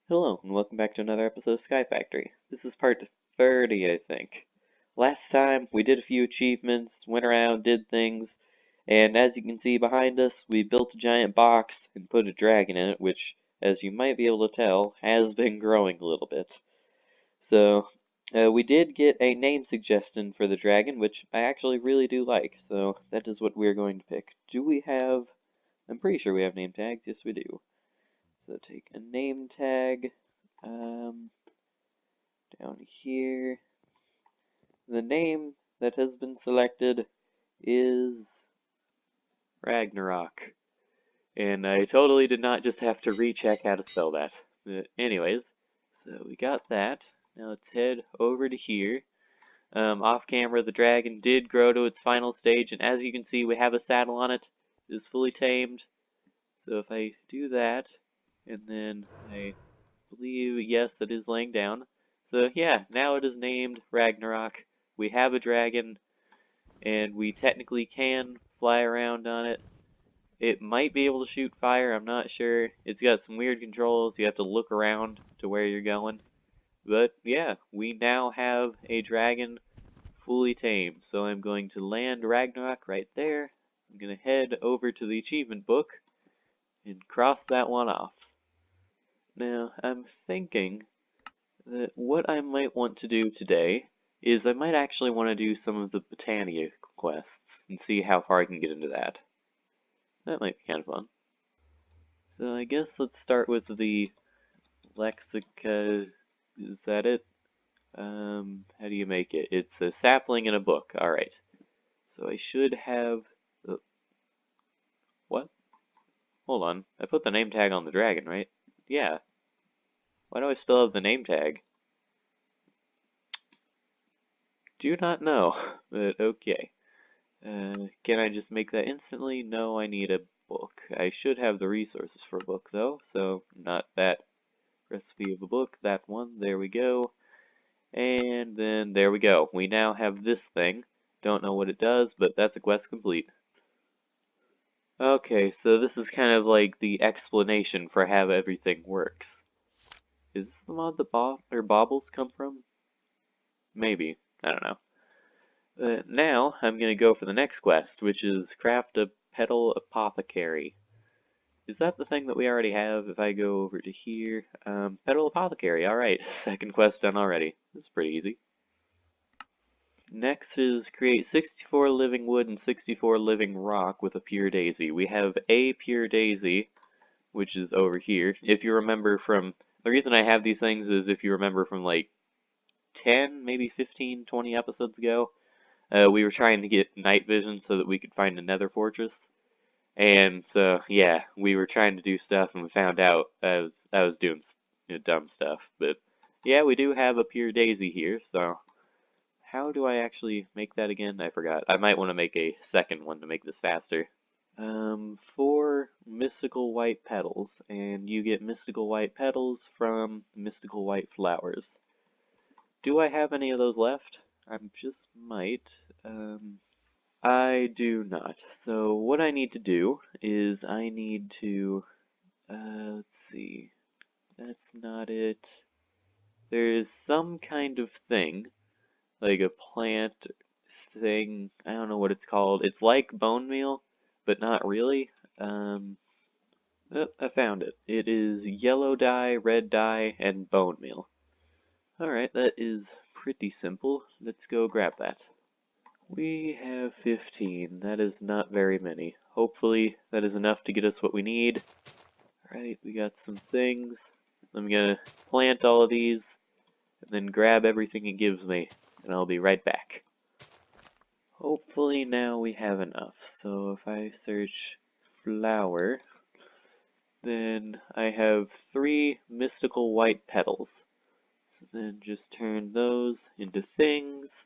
Hello, and welcome back to another episode of Sky Factory. This is part 30, I think. Last time, we did a few achievements, went around, did things, and as you can see behind us, we built a giant box and put a dragon in it, which, as you might be able to tell, has been growing a little bit. So, we did get a name suggestion for the dragon, which I actually really do like, so that is what we're going to pick. Do we have... I'm pretty sure we have name tags. Yes, we do. So take a name tag. Um, Down here, the name that has been selected is Ragnarok. And I totally did not just have to recheck how to spell that. Anyways, so we got that. Now let's head over to here. Off camera, the dragon did grow to its final stage, and as you can see, we have a saddle on it. It is fully tamed. So if I do that, and then I believe, yes, it is laying down. So yeah, now it is named Ragnarok. We have a dragon, and we technically can fly around on it. It might be able to shoot fire, I'm not sure. It's got some weird controls, you have to look around to where you're going. But yeah, we now have a dragon fully tamed. So I'm going to land Ragnarok right there. I'm going to head over to the achievement book and cross that one off. Now, I'm thinking that what I might want to do today is I might actually want to do some of the Botania quests and see how far I can get into that. That might be kind of fun. So I guess let's start with the Lexica. Is that it? How do you make it? It's a sapling in a book. Alright. So I should have... what? Hold on. I put the name tag on the dragon, right? Yeah. Why do I still have the name tag? Do not know, but okay. Can I just make that instantly? No, I need a book. I should have the resources for a book, though, so not that recipe of a book, that one. There we go. And then there we go. We now have this thing. Don't know what it does, but that's a quest complete. Okay, so this is kind of like the explanation for how everything works. Is this the mod that baubles come from? Maybe. I don't know. Now, I'm going to go for the next quest, which is craft a petal apothecary. Is that the thing that we already have? If I go over to here, petal apothecary, alright, second quest done already. This is pretty easy. Next is create 64 living wood and 64 living rock with a pure daisy. We have a pure daisy, which is over here. If you remember from, the reason I have these things is if you remember from like 10, maybe 15, 20 episodes ago, we were trying to get night vision so that we could find a nether fortress. And so, yeah, we were trying to do stuff and we found out I was doing dumb stuff. But yeah, we do have a pure daisy here, so how do I actually make that again? I forgot. I might want to make a second one to make this faster. 4 mystical white petals, and you get mystical white petals from mystical white flowers. Do I have any of those left? I just might. I do not. So what I need to do is I need to, let's see, that's not it. There is some kind of thing, like a plant thing, I don't know what it's called. It's like bone meal, but not really. Oh, I found it. It is yellow dye, red dye, and bone meal. Alright, that is pretty simple. Let's go grab that. We have 15. That is not very many. Hopefully that is enough to get us what we need. Alright, we got some things. I'm gonna plant all of these, and then grab everything it gives me, and I'll be right back. Hopefully now we have enough. So if I search flower, then I have 3 mystical white petals. So then just turn those into things.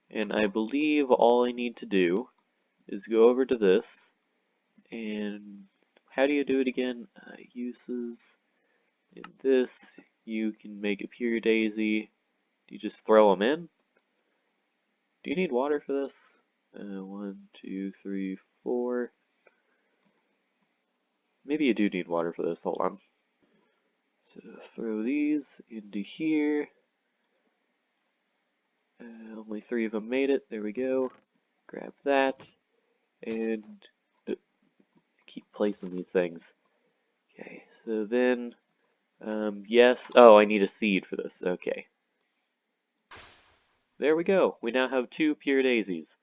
And I believe all I need to do is go over to this, and how do you do it again? Uses, in this, you can make a pure daisy. You just throw them in. Do you need water for this? 1, 2, 3, 4. Maybe you do need water for this, hold on. So throw these into here. Only 3 of them made it. There we go. Grab that. And keep placing these things. Okay, so then, yes. Oh, I need a seed for this. Okay. There we go. We now have 2 pure daisies.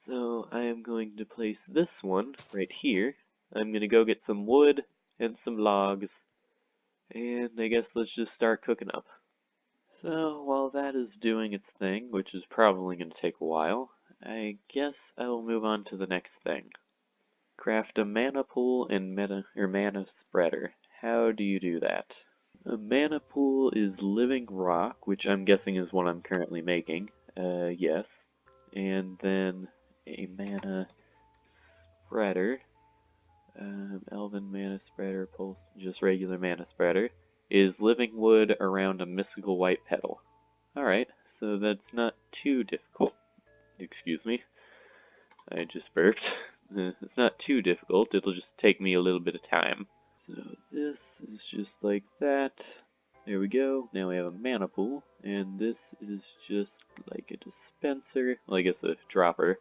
So I am going to place this one right here. I'm going to go get some wood and some logs. And I guess let's just start cooking up. So while that is doing its thing, which is probably going to take a while, I guess I will move on to the next thing. Craft a mana pool and mana spreader. How do you do that? A mana pool is living rock, which I'm guessing is what I'm currently making. Yes. And then a mana spreader. Elven mana spreader, pulse, just regular mana spreader, is living wood around a mystical white petal. Alright, so that's not too difficult. Excuse me. I just burped. It's not too difficult, it'll just take me a little bit of time. So this is just like that. There we go. Now we have a mana pool, and this is just like a dispenser, well, I guess a dropper.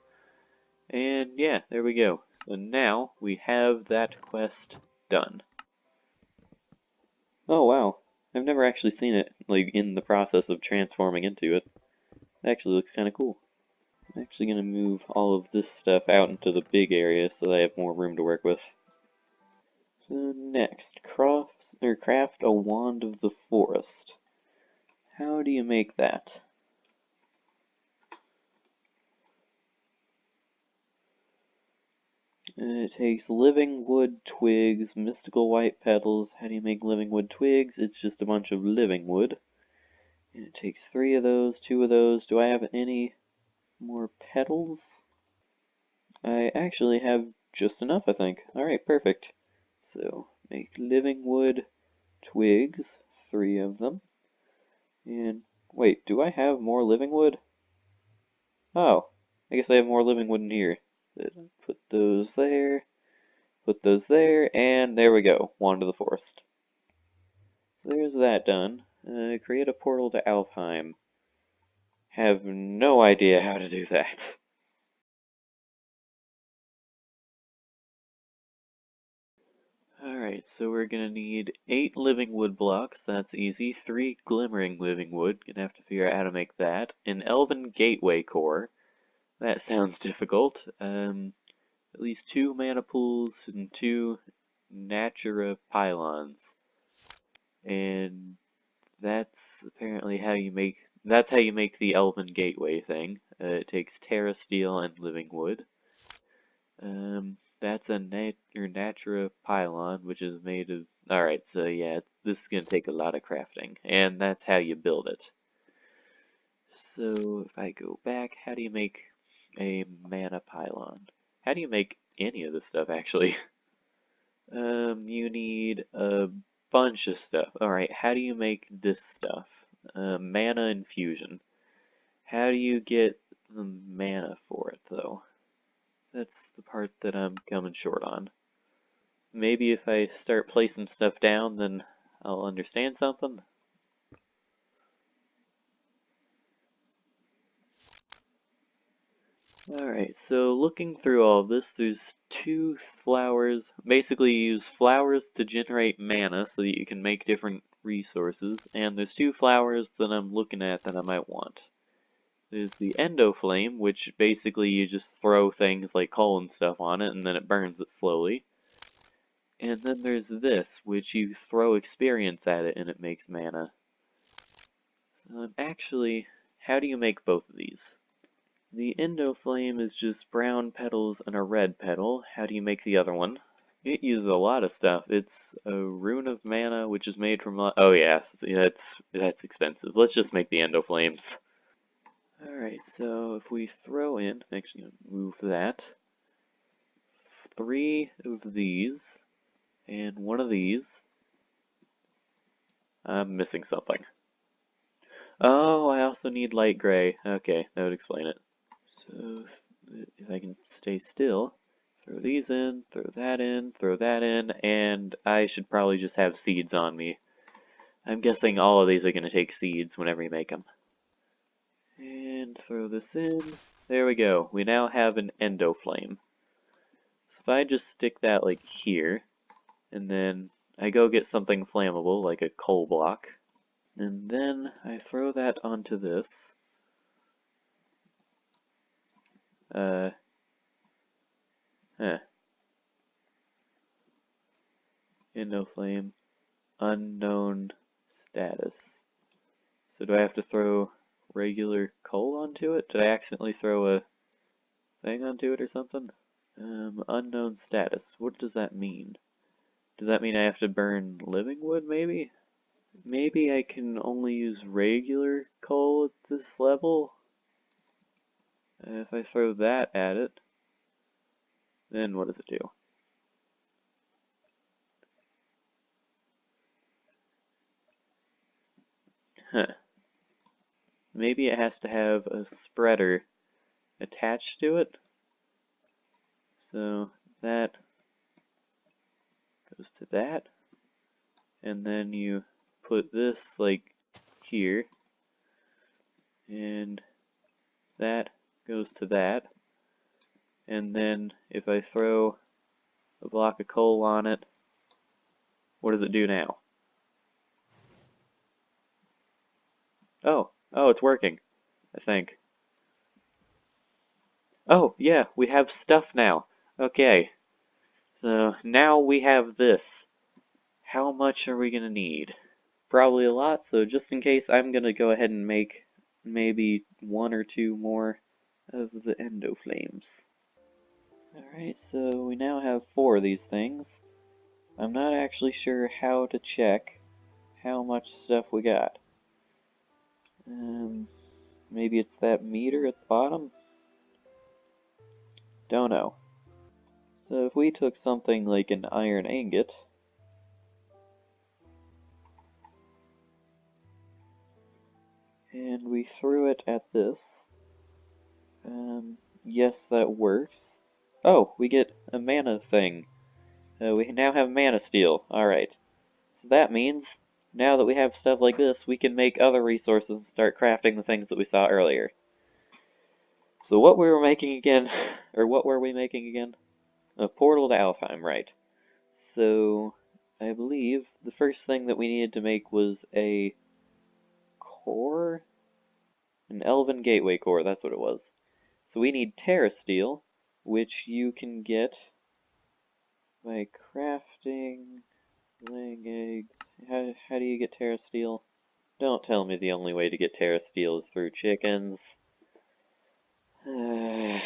And yeah, there we go. So now we have that quest done. Oh wow, I've never actually seen it like in the process of transforming into it. It actually looks kind of cool. I'm actually going to move all of this stuff out into the big area so that I have more room to work with. So next, craft a wand of the forest. How do you make that? It takes living wood twigs, mystical white petals. How do you make living wood twigs? It's just a bunch of living wood. And it takes 3 of those, 2 of those. Do I have any more petals? I actually have just enough, I think. Alright, perfect. So, make living wood twigs, 3 of them. And, wait, do I have more living wood? Oh, I guess I have more living wood in here. Put those there, and there we go, Wand of the Forest. So there's that done. Create a portal to Alfheim. Have no idea how to do that. Alright, so we're gonna need 8 living wood blocks, that's easy. 3 glimmering living wood, gonna have to figure out how to make that. An elven gateway core, that sounds difficult. At least 2 mana pools and 2 natura pylons. And that's apparently how you make the elven gateway thing. It takes terra steel and living wood. That's a natura pylon, which is made of. Alright, so yeah, this is gonna take a lot of crafting, and that's how you build it. So if I go back, how do you make a mana pylon? How do you make any of this stuff actually? You need a bunch of stuff. Alright, how do you make this stuff? Mana infusion. How do you get the mana for it, though? That's the part that I'm coming short on. Maybe if I start placing stuff down, then I'll understand something? Alright, so looking through all of this, there's 2 flowers. Basically, you use flowers to generate mana so that you can make different resources, and there's 2 flowers that I'm looking at that I might want. There's the endo flame, which basically you just throw things like coal and stuff on it, and then it burns it slowly. And then there's this, which you throw experience at it and it makes mana. So actually, how do you make both of these? The endo flame is just brown petals and a red petal. How do you make the other one? It uses a lot of stuff. It's a rune of mana, which is made from. Oh yeah, that's expensive. Let's just make the endo flames. Alright, so if we throw in, actually gonna move that, 3 of these, and 1 of these. I'm missing something. Oh, I also need light gray. Okay, that would explain it. So, if I can stay still, throw these in, throw that in, and I should probably just have seeds on me. I'm guessing all of these are going to take seeds whenever you make them. And throw this in. There we go. We now have an endo flame. So if I just stick that like here, and then I go get something flammable like a coal block, and then I throw that onto this. Huh. Endo flame. Unknown status. So do I have to throw regular coal onto it? Did I accidentally throw a thing onto it or something? Unknown status. What does that mean? Does that mean I have to burn living wood, maybe? Maybe I can only use regular coal at this level? If I throw that at it, then what does it do? Huh. Maybe it has to have a spreader attached to it. So that goes to that. And then you put this like here. And that goes to that. And then if I throw a block of coal on it, what does it do now? Oh, it's working, I think. Oh, yeah, we have stuff now. Okay, so now we have this. How much are we gonna need? Probably a lot, so just in case, I'm gonna go ahead and make maybe 1 or 2 more of the endo flames. Alright, so we now have 4 of these things. I'm not actually sure how to check how much stuff we got. Maybe it's that meter at the bottom? Don't know. So if we took something like an iron ingot, and we threw it at this, yes, that works. Oh, we get a mana thing. We now have mana steel. Alright. So that means, now that we have stuff like this, we can make other resources and start crafting the things that we saw earlier. So what we were making again, or what were we making again? A portal to Alfheim, right. So, I believe the first thing that we needed to make was a core? An Elven Gateway core, that's what it was. So we need Terra Steel, which you can get by crafting, laying eggs. How do you get Terra Steel? Don't tell me the only way to get Terra Steel is through chickens. Which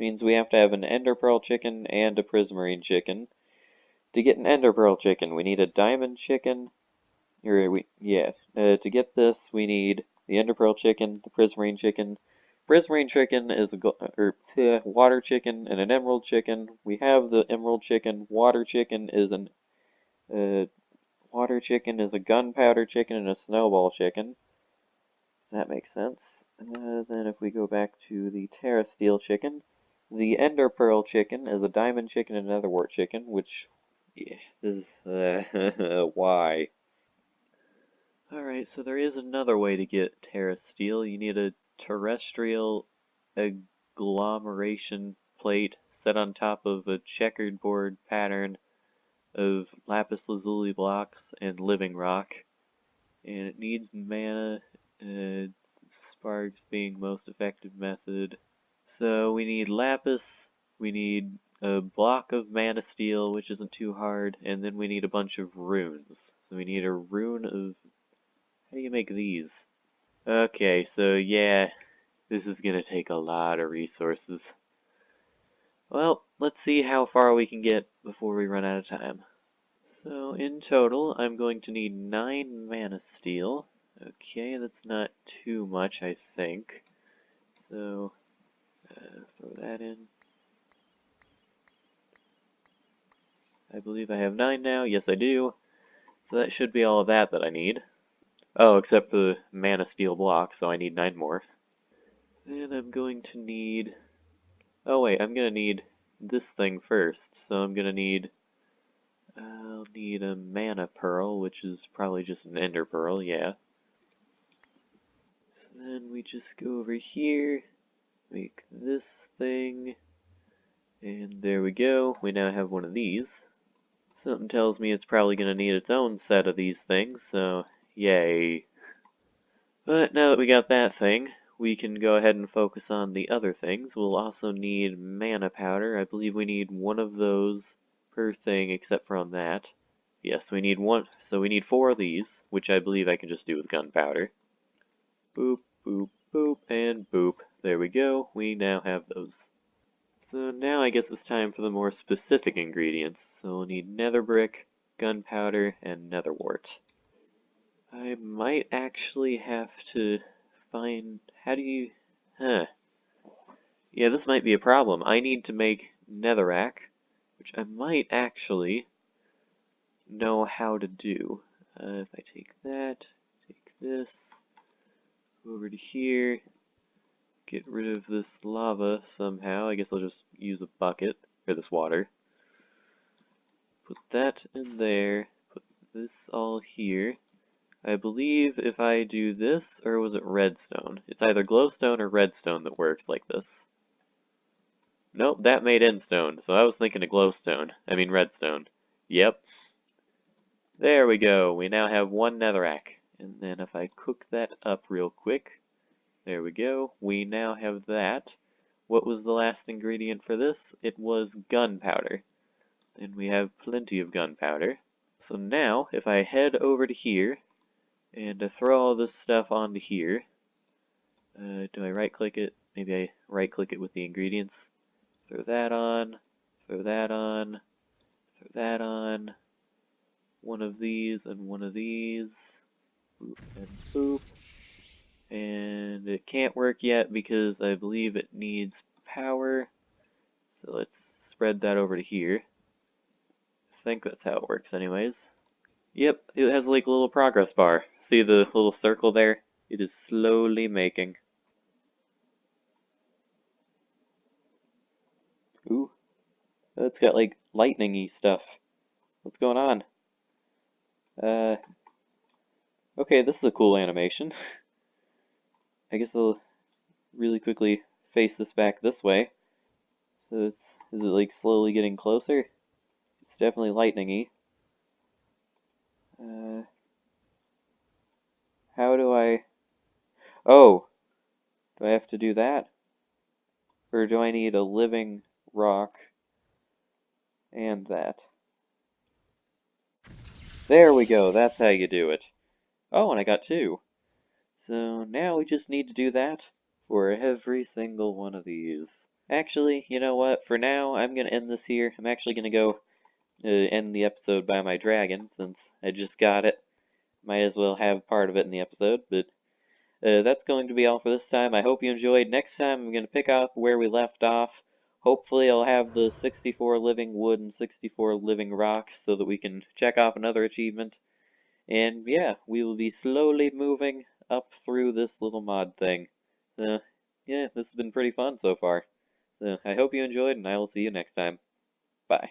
means we have to have an Ender Pearl chicken and a Prismarine chicken. To get an Ender Pearl chicken, we need a Diamond chicken. To get this, we need the Ender Pearl chicken, the Prismarine chicken. Prismarine chicken is a water chicken and an emerald chicken. We have the emerald chicken. Water chicken is a gunpowder chicken and a snowball chicken. Does that make sense? Then if we go back to the Terra Steel chicken, the Ender Pearl chicken is a diamond chicken and another wart chicken, which, yeah, is, why? Alright, so there is another way to get Terra Steel. You need a terrestrial agglomeration plate set on top of a checkered board pattern of lapis lazuli blocks and living rock. And it needs mana, sparks being most effective method. So we need lapis, we need a block of mana steel, which isn't too hard, and then we need a bunch of runes. So we need a rune of... How do you make these? Okay, so yeah, this is gonna take a lot of resources. Well, let's see how far we can get before we run out of time. So in total, I'm going to need 9 mana steel. Okay, that's not too much, I think. So, throw that in. I believe I have 9 now. Yes, I do. So that should be all of that I need. Oh, except for the mana steel block, so I need 9 more. Then I'm going to need... Oh wait, I'm gonna need this thing first. So I'm gonna need I'll need a mana pearl, which is probably just an ender pearl, yeah. So then we just go over here, make this thing, and there we go. We now have one of these. Something tells me it's probably going to need its own set of these things, so yay. But now that we got that thing, we can go ahead and focus on the other things. We'll also need mana powder. I believe we need one of those per thing except for on that. Yes, we need one, so we need 4 of these, which I believe I can just do with gunpowder. Boop, boop, boop, and boop. There we go, we now have those. So now I guess it's time for the more specific ingredients. So we'll need nether brick, gunpowder, and nether wart. I might actually have to find... how do you... huh. Yeah, this might be a problem. I need to make netherrack, which I might actually know how to do. If I take that, take this, go over to here, get rid of this lava somehow. I guess I'll just use a bucket, or this water. Put that in there, put this all here. I believe if I do this, or was it redstone? It's either glowstone or redstone that works like this. Nope, that made endstone, so I was thinking of glowstone. I mean redstone. Yep. There we go, we now have 1 netherrack. And then if I cook that up real quick, there we go, we now have that. What was the last ingredient for this? It was gunpowder. And we have plenty of gunpowder. So now, if I head over to here, and to throw all this stuff onto here, do I right click it? Maybe I right click it with the ingredients. Throw that on, throw that on, throw that on, one of these and one of these, boop and boop. And it can't work yet because I believe it needs power. So let's spread that over to here. I think that's how it works anyways. Yep, it has like a little progress bar. See the little circle there? It is slowly making. Ooh, it's got like lightning-y stuff. What's going on? Okay, this is a cool animation. I guess I'll really quickly face this back this way. So is it like slowly getting closer? It's definitely lightning-y. How do I... oh! Do I have to do that? Or do I need a living rock and that? There we go, that's how you do it. Oh, and I got 2. So now we just need to do that for every single one of these. Actually, you know what? For now, I'm going to end this here. I'm actually going to go end the episode by my dragon, since I just got it. Might as well have part of it in the episode, but that's going to be all for this time. I hope you enjoyed. Next time, I'm going to pick up where we left off. Hopefully, I'll have the 64 living wood and 64 living rock so that we can check off another achievement. And yeah, we will be slowly moving up through this little mod thing. Yeah, this has been pretty fun so far. So I hope you enjoyed, and I will see you next time. Bye.